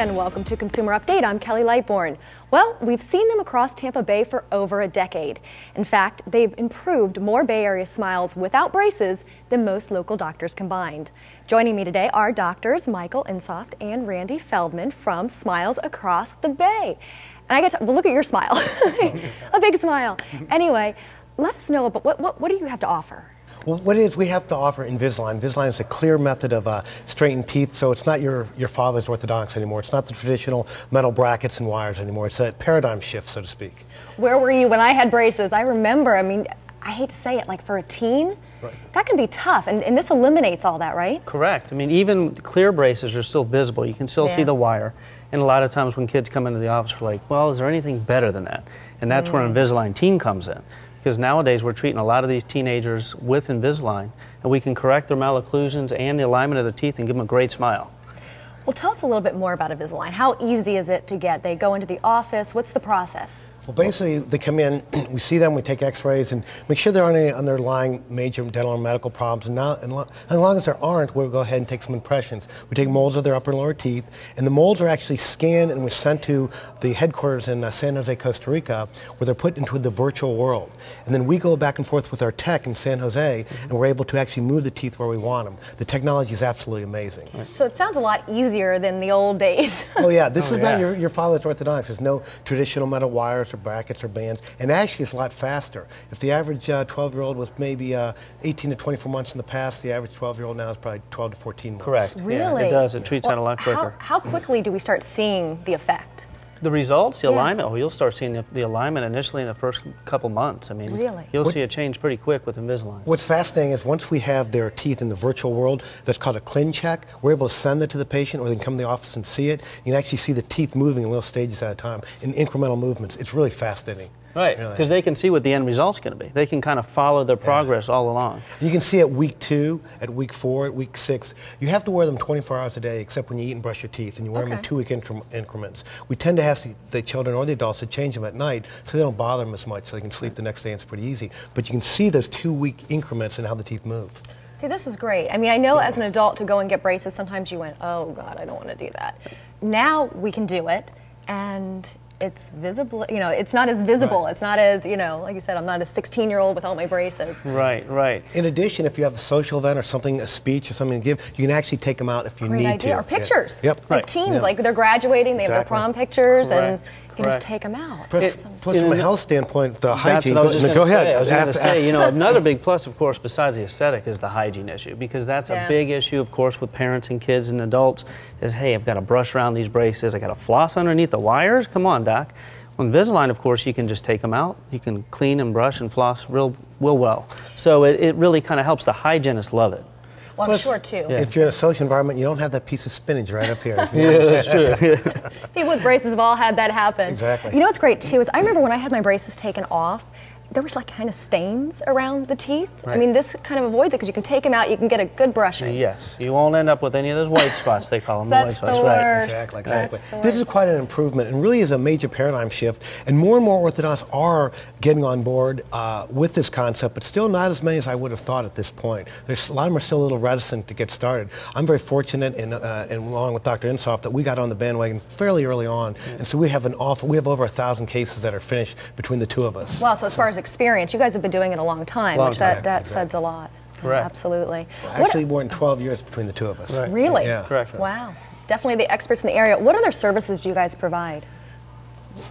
everyone. Welcome to Consumer Update. I'm Kelly Lightbourne. Well, we've seen them across Tampa Bay for over a decade. In fact, they've improved more Bay Area smiles without braces than most local doctors combined. Joining me today are doctors Michael Insoft and Randy Feldman from Smiles Across the Bay. And I get to, well, look at your smile, a big smile. Anyway, let us know about what do you have to offer? Well, what it is, we have to offer Invisalign. Invisalign is a clear method of straightening teeth, so it's not your father's orthodontics anymore. It's not the traditional metal brackets and wires anymore. It's a paradigm shift, so to speak. Where were you when I had braces? I remember, I mean, I hate to say it, like for a teen, right, that can be tough, and this eliminates all that, right? Correct. I mean, even clear braces are still visible. You can still see the wire. And a lot of times when kids come into the office, we're like, well, is there anything better than that? And that's where Invisalign Teen comes in. Because nowadays we're treating a lot of these teenagers with Invisalign, and we can correct their malocclusions and the alignment of their teeth and give them a great smile. Well, tell us a little bit more about Invisalign. How easy is it to get? They go into the office. What's the process? Well, basically, they come in, we see them, we take x-rays, and make sure there aren't any underlying major dental or medical problems. And as long as there aren't, we'll go ahead and take some impressions. We take molds of their upper and lower teeth, and the molds are actually scanned and we're sent to the headquarters in San Jose, Costa Rica, where they're put into the virtual world. And then we go back and forth with our tech in San Jose, and we're able to actually move the teeth where we want them. The technology is absolutely amazing. So it sounds a lot easier than the old days. Oh yeah, this is not your father's orthodontics. There's no traditional metal wires or brackets or bands, and actually it's a lot faster. If the average 12-year-old was maybe 18 to 24 months in the past, the average 12-year-old now is probably 12 to 14 months. Correct. Really? Yeah, it does. It treats that a lot quicker. How quickly do we start seeing the effect? The results, the alignment, you'll start seeing the alignment initially in the first couple months. I mean, you'll see a change pretty quick with Invisalign. What's fascinating is once we have their teeth in the virtual world, that's called a clean check, we're able to send it to the patient, or they can come to the office and see it. You can actually see the teeth moving in little stages at a time, in incremental movements. It's really fascinating. Right, because they can see what the end result's going to be. They can kind of follow their progress all along. You can see at week 2, at week 4, at week 6. You have to wear them 24 hours a day, except when you eat and brush your teeth, and you wear them in 2-week increments. We tend to ask the children or the adults to change them at night so they don't bother them as much, so they can sleep the next day, and it's pretty easy. But you can see those 2-week increments and how the teeth move. See, this is great. I mean, I know as an adult to go and get braces, sometimes you went, oh God, I don't want to do that. Now we can do it, and it's visible, you know, it's not as visible. It's not as, you know, like you said, I'm not a 16-year-old with all my braces. Right, right. In addition, if you have a social event or something, a speech or something to give, you can actually take them out if you need to. Or pictures. Yep. Like teens, like they're graduating, they have their prom pictures, and you can just take them out. Plus, from a health standpoint, the hygiene. Go ahead. I was going to say, you know, another big plus, of course, besides the aesthetic, is the hygiene issue, because that's a big issue, of course, with parents and kids and adults. Is, hey, I've got to brush around these braces, I got to floss underneath the wires. Come on, doc. On Invisalign, of course, you can just take them out. You can clean and brush and floss real well. So it really kind of helps the hygienists love it. Well, plus, I'm sure, too. If you're in a social environment, you don't have that piece of spinach right up here. Yeah, that's true. People with braces have all had that happen. Exactly. You know what's great, too, is I remember when I had my braces taken off, there was like kind of stains around the teeth. Right. I mean, this kind of avoids it because you can take them out, you can get a good brushing. Yes, you won't end up with any of those white spots, they call them. That's the white spots. the worst. Right, exactly. This is quite an improvement and really is a major paradigm shift. And more orthodontists are getting on board with this concept, but still not as many as I would have thought at this point. There's a lot of them are still a little reticent to get started. I'm very fortunate, and along with Dr. Insoft, that we got on the bandwagon fairly early on, and so we have over 1,000 cases that are finished between the two of us. Wow, so as far as experience, you guys have been doing it a long time, that says a lot. Correct. Absolutely. Well, actually, more than 12 years between the two of us. Right. Really? Yeah. Correct. Wow. Definitely the experts in the area. What other services do you guys provide?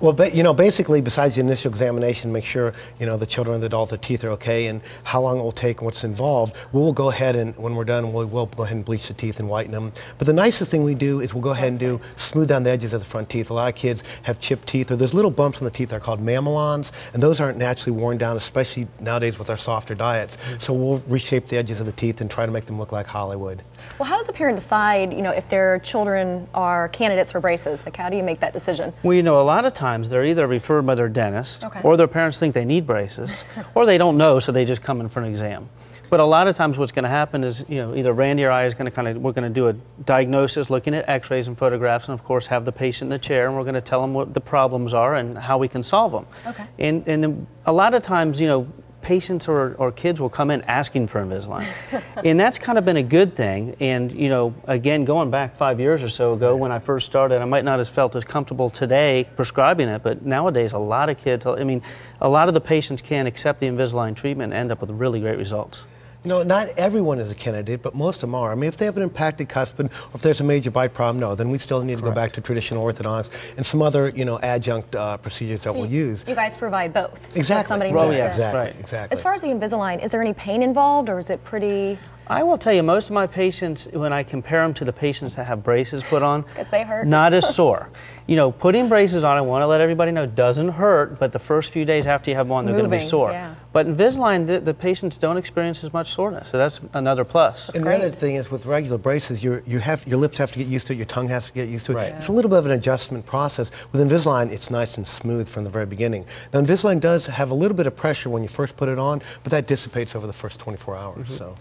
Well, basically, besides the initial examination, make sure, the children and the adult, the teeth are okay, and how long it will take and what's involved, we'll go ahead and, when we're done, we'll go ahead and bleach the teeth and whiten them. But the nicest thing we do is we'll go ahead and smooth down the edges of the front teeth. A lot of kids have chipped teeth, or there's little bumps in the teeth that are called mamelons, and those aren't naturally worn down, especially nowadays with our softer diets. So we'll reshape the edges of the teeth and try to make them look like Hollywood. Well, how does a parent decide, if their children are candidates for braces? Like, how do you make that decision? Well, a lot of times they're either referred by their dentist, or their parents think they need braces, or they don't know, so they just come in for an exam. But a lot of times what's going to happen is, either Randy or I is going to we're going to do a diagnosis looking at x-rays and photographs, and of course have the patient in the chair, and we're going to tell them what the problems are and how we can solve them. Okay. And a lot of times, patients or kids will come in asking for Invisalign. And that's kind of been a good thing. And, you know, again, going back 5 years or so ago when I first started, I might not have felt as comfortable today prescribing it, but nowadays a lot of kids, I mean, a lot of the patients can accept the Invisalign treatment and end up with really great results. You know, not everyone is a candidate, but most of them are. I mean, if they have an impacted cuspid, or if there's a major bite problem, no, then we still need to go back to traditional orthodontics and some other, you know, adjunct procedures that we'll use. You guys provide both. Exactly. Somebody Exactly. As far as the Invisalign, is there any pain involved, or is it pretty? I will tell you, most of my patients, when I compare them to the patients that have braces put on, because they hurt, not as sore. You know, putting braces on, I want to let everybody know, doesn't hurt, but the first few days after you have them on, they're going to be sore. Yeah. But Invisalign, the patients don't experience as much soreness, so that's another plus. And the other thing is, with regular braces, your lips have to get used to it, your tongue has to get used to it. Right. It's a little bit of an adjustment process. With Invisalign, it's nice and smooth from the very beginning. Now, Invisalign does have a little bit of pressure when you first put it on, but that dissipates over the first 24 hours. So.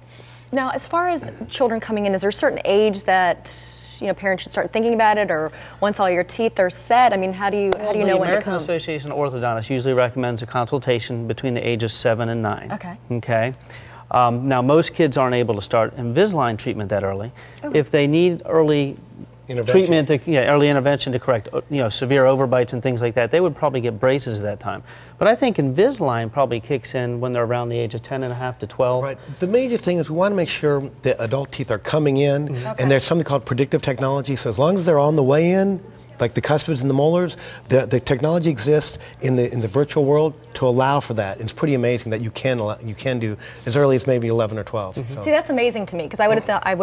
Now, as far as children coming in, is there a certain age that, you know, parents should start thinking about it, or once all your teeth are set? I mean, how do you know when to come? The American Association of Orthodontists usually recommends a consultation between the ages 7 and 9. Okay. Okay. Now, most kids aren't able to start Invisalign treatment that early. Okay. If they need early treatment, early intervention to correct, you know, severe overbites and things like that, they would probably get braces at that time. But I think Invisalign probably kicks in when they're around the age of 10 and a half to 12. Right. The major thing is we want to make sure the adult teeth are coming in, and there's something called Predictive Technologies. So as long as they're on the way in, like the cuspids and the molars, the technology exists in the virtual world to allow for that. It's pretty amazing that you can do as early as maybe 11 or 12. So. See, that's amazing to me, because I would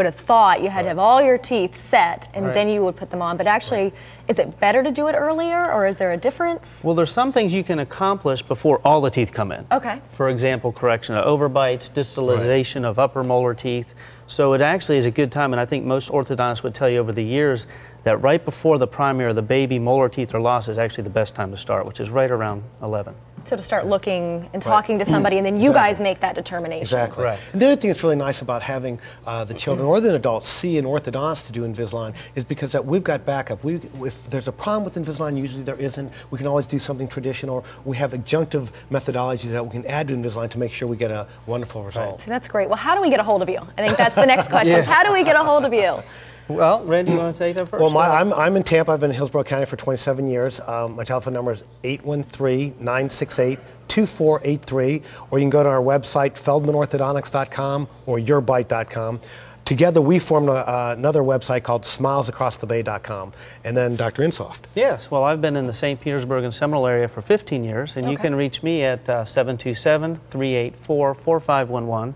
have thought you had to have all your teeth set and then you would put them on. But actually, is it better to do it earlier, or is there a difference? Well, there's some things you can accomplish before all the teeth come in. Okay. For example, correction of overbites, distalization of upper molar teeth. So it actually is a good time, and I think most orthodontists would tell you over the years that right before the primary or the baby molar teeth are lost is actually the best time to start, which is right around 11. So to start looking and talking to somebody, and then you guys make that determination. Exactly. Right. And the other thing that's really nice about having the children or the adults see an orthodontist to do Invisalign is because that we've got backup. If there's a problem with Invisalign, usually there isn't, we can always do something traditional, or we have adjunctive methodologies that we can add to Invisalign to make sure we get a wonderful result. Right. So that's great. Well, how do we get a hold of you? I think that's the next question. How do we get a hold of you? Well, Randy, you want to take that first? Well, I'm in Tampa. I've been in Hillsborough County for 27 years. My telephone number is 813-968-2483, or you can go to our website, feldmanorthodontics.com or yourbite.com. Together, we formed another website called smilesacrossthebay.com, and then Dr. Insoft. Yes, well, I've been in the St. Petersburg and Seminole area for 15 years, and you can reach me at 727-384-4511.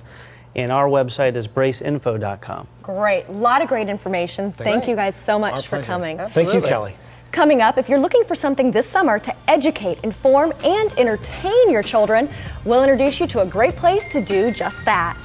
And our website is braceinfo.com. Great. A lot of great information. Thank you guys so much for coming. Thank you, Kelly. Coming up, if you're looking for something this summer to educate, inform, and entertain your children, we'll introduce you to a great place to do just that.